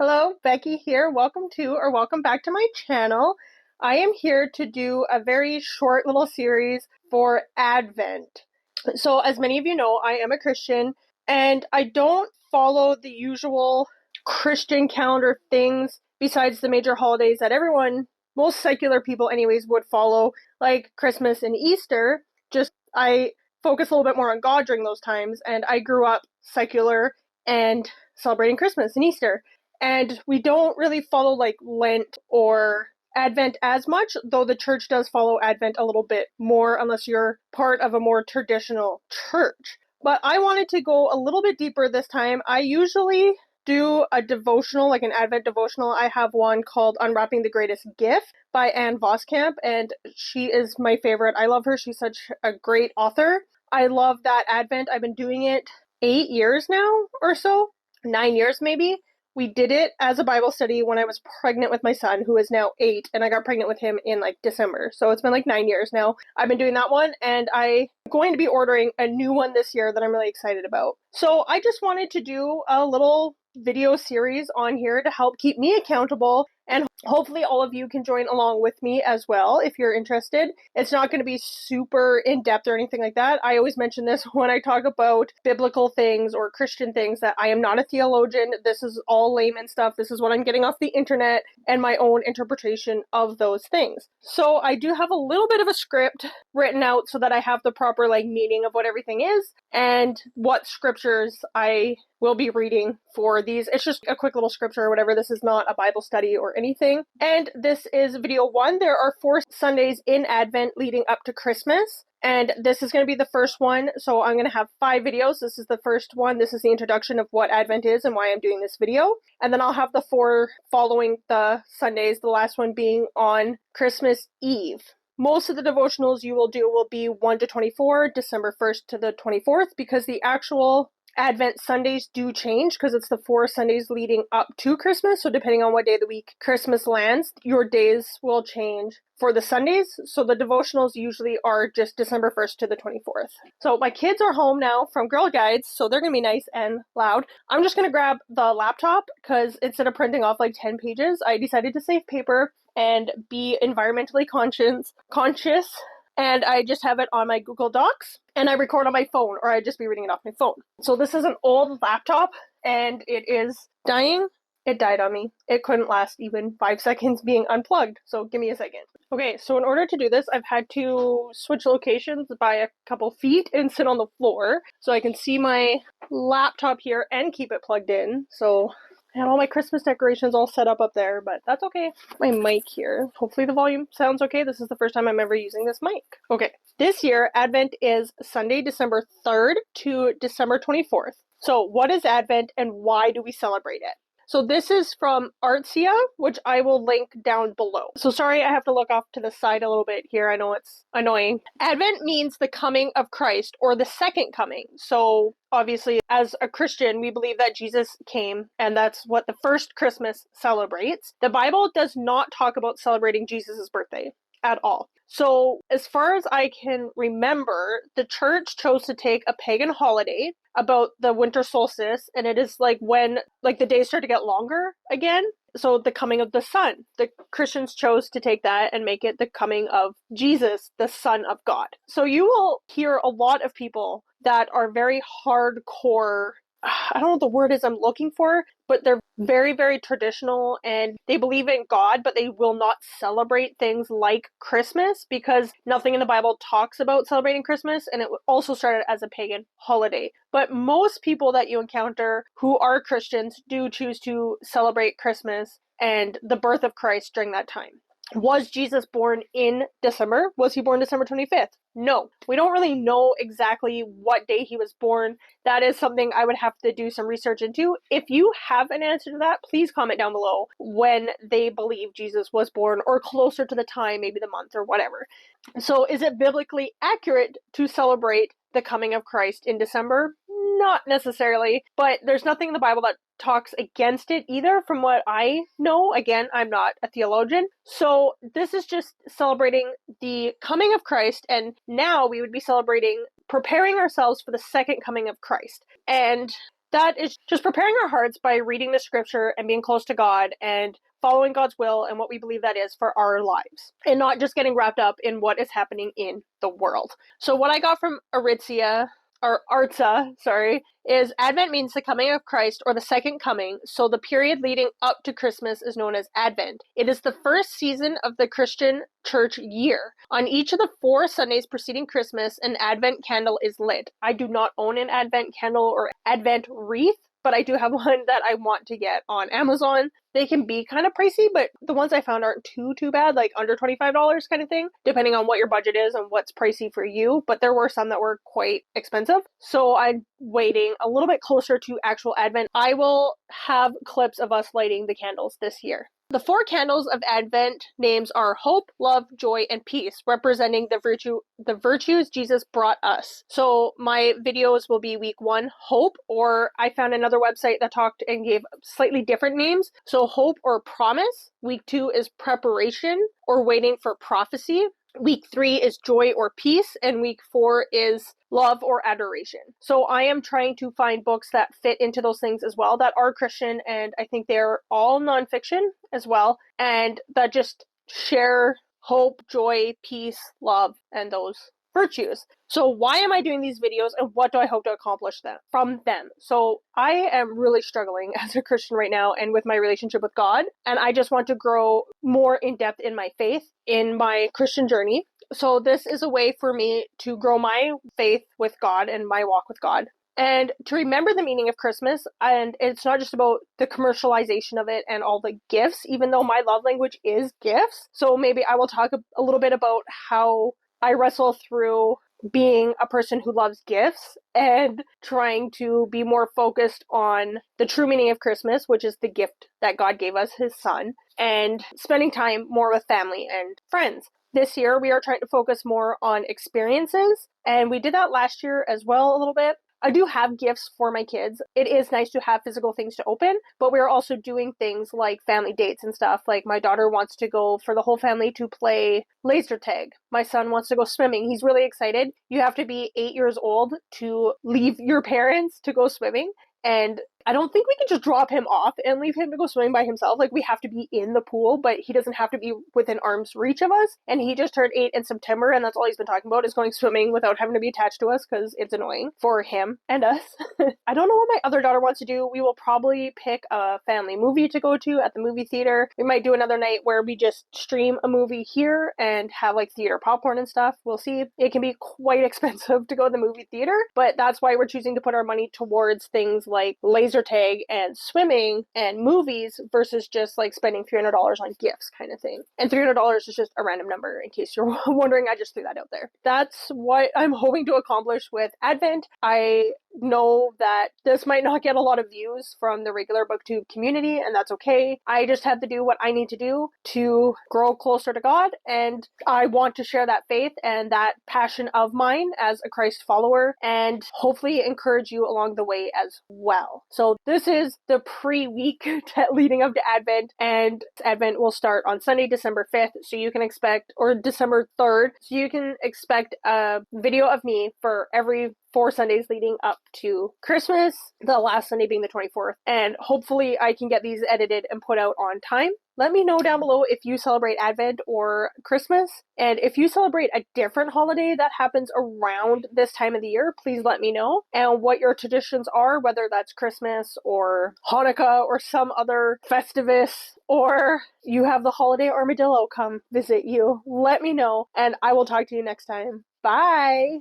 Hello, Becky here. Welcome back to my channel. I am here to do a very short little series for Advent. So, as many of you know, I am a Christian and I don't follow the usual Christian calendar things besides the major holidays that most secular people anyways, would follow, like Christmas and Easter. Just I focus a little bit more on God during those times, and I grew up secular and celebrating Christmas and Easter. And we don't really follow like Lent or Advent as much, though the church does follow Advent a little bit more unless you're part of a more traditional church. But I wanted to go a little bit deeper this time. I usually do a devotional, like an Advent devotional. I have one called Unwrapping the Greatest Gift by Ann Voskamp, and she is my favorite. I love her. She's such a great author. I love that Advent. I've been doing it 8 years now or so, 9 years maybe. We did it as a Bible study when I was pregnant with my son, who is now 8, and I got pregnant with him in like December. So it's been like 9 years now. I've been doing that one, and I'm going to be ordering a new one this year that I'm really excited about. So I just wanted to do a little video series on here to help keep me accountable, and hopefully all of you can join along with me as well if you're interested. It's not going to be super in-depth or anything like that. I always mention this when I talk about biblical things or Christian things, that I am not a theologian. This is all layman stuff. This is what I'm getting off the internet and my own interpretation of those things. So I do have a little bit of a script written out so that I have the proper meaning of what everything is and what scriptures I will be reading for these. It's just a quick little scripture or whatever. This is not a Bible study or anything. And this is video 1. There are 4 Sundays in Advent leading up to Christmas. And this is going to be the first one. So I'm going to have 5 videos. This is the first one. This is the introduction of what Advent is and why I'm doing this video. And then I'll have the 4 following the Sundays, the last one being on Christmas Eve. Most of the devotionals you will do will be 1 to 24, December 1st to the 24th, because the actual Advent Sundays do change because it's the 4 Sundays leading up to Christmas. So depending on what day of the week Christmas lands, your days will change for the Sundays. So the devotionals usually are just December 1st to the 24th. So my kids are home now from Girl Guides, so they're going to be nice and loud. I'm just going to grab the laptop because instead of printing off 10 pages, I decided to save paper and be environmentally conscious. And I just have it on my Google Docs, and I record on my phone, or I just be reading it off my phone. So this is an old laptop, and it is dying. It died on me. It couldn't last even 5 seconds being unplugged, so give me a second. Okay, so in order to do this, I've had to switch locations by a couple feet and sit on the floor, so I can see my laptop here and keep it plugged in. So I have all my Christmas decorations all set up there, but that's okay. My mic here. Hopefully the volume sounds okay. This is the first time I'm ever using this mic. Okay. This year, Advent is Sunday, December 3rd to December 24th. So what is Advent and why do we celebrate it? So this is from Artsia, which I will link down below. So sorry, I have to look off to the side a little bit here. I know it's annoying. Advent means the coming of Christ, or the second coming. So obviously, as a Christian, we believe that Jesus came, and that's what the first Christmas celebrates. The Bible does not talk about celebrating Jesus' birthday at all. So as far as I can remember, the church chose to take a pagan holiday about the winter solstice, and it is when the days start to get longer again. So the coming of the sun. The Christians chose to take that and make it the coming of Jesus, the Son of God. So you will hear a lot of people that are very hardcore, I don't know what the word is I'm looking for, but they're very, very traditional and they believe in God, but they will not celebrate things like Christmas because nothing in the Bible talks about celebrating Christmas, and it also started as a pagan holiday. But most people that you encounter who are Christians do choose to celebrate Christmas and the birth of Christ during that time. Was Jesus born in December? Was he born December 25th? No. We don't really know exactly what day he was born. That is something I would have to do some research into. If you have an answer to that, please comment down below when they believe Jesus was born, or closer to the time, maybe the month or whatever. So is it biblically accurate to celebrate the coming of Christ in December? Not necessarily, but there's nothing in the Bible that talks against it either, from what I know. Again, I'm not a theologian. So this is just celebrating the coming of Christ, and now we would be celebrating preparing ourselves for the second coming of Christ. And that is just preparing our hearts by reading the scripture and being close to God and following God's will and what we believe that is for our lives, and not just getting wrapped up in what is happening in the world. So what I got from Artza, is Advent means the coming of Christ or the second coming, so the period leading up to Christmas is known as Advent. It is the first season of the Christian church year. On each of the 4 Sundays preceding Christmas, an Advent candle is lit. I do not own an Advent candle or Advent wreath, but I do have one that I want to get on Amazon. They can be kind of pricey, but the ones I found aren't too bad, like under $25 kind of thing, depending on what your budget is and what's pricey for you. But there were some that were quite expensive. So I'm waiting a little bit closer to actual Advent. I will have clips of us lighting the candles this year. The 4 candles of Advent names are hope, love, joy, and peace, representing the virtues Jesus brought us. So my videos will be week 1, hope, or I found another website that talked and gave slightly different names. So hope or promise. Week 2 is preparation or waiting for prophecy. Week 3 is joy or peace, and week 4 is love or adoration. So I am trying to find books that fit into those things as well, that are Christian, and I think they're all nonfiction as well, and that just share hope, joy, peace, love, and those virtues. So why am I doing these videos, and what do I hope to accomplish from them? So I am really struggling as a Christian right now and with my relationship with God, and I just want to grow more in depth in my faith, in my Christian journey. So this is a way for me to grow my faith with God and my walk with God, and to remember the meaning of Christmas. And it's not just about the commercialization of it and all the gifts, even though my love language is gifts. So maybe I will talk a little bit about how I wrestle through being a person who loves gifts and trying to be more focused on the true meaning of Christmas, which is the gift that God gave us, his son, and spending time more with family and friends. This year, we are trying to focus more on experiences, and we did that last year as well a little bit. I do have gifts for my kids. It is nice to have physical things to open, but we're also doing things like family dates and stuff. Like my daughter wants to go for the whole family to play laser tag. My son wants to go swimming. He's really excited. You have to be 8 years old to leave your parents to go swimming. And I don't think we can just drop him off and leave him to go swimming by himself. Like, we have to be in the pool, but he doesn't have to be within arm's reach of us. And he just turned 8 in September, and that's all he's been talking about, is going swimming without having to be attached to us, because it's annoying for him and us. I don't know what my other daughter wants to do. We will probably pick a family movie to go to at the movie theater. We might do another night where we just stream a movie here and have like theater popcorn and stuff. We'll see. It can be quite expensive to go to the movie theater, but that's why we're choosing to put our money towards things like laser tag and swimming and movies versus just like spending $300 on gifts kind of thing. And $300 is just a random number, in case you're wondering. I just threw that out there. That's what I'm hoping to accomplish with Advent. I know that this might not get a lot of views from the regular booktube community, and that's okay. I just have to do what I need to do to grow closer to God, and I want to share that faith and that passion of mine as a Christ follower, and hopefully encourage you along the way as well. So this is the pre-week leading up to Advent, and Advent will start on Sunday, December 5th, so you can expect, or December 3rd, so you can expect a video of me for every 4 Sundays leading up to Christmas, the last Sunday being the 24th, and hopefully I can get these edited and put out on time. Let me know down below if you celebrate Advent or Christmas, and if you celebrate a different holiday that happens around this time of the year, please let me know, and what your traditions are, whether that's Christmas or Hanukkah or some other Festivus, or you have the holiday armadillo come visit you. Let me know, and I will talk to you next time. Bye!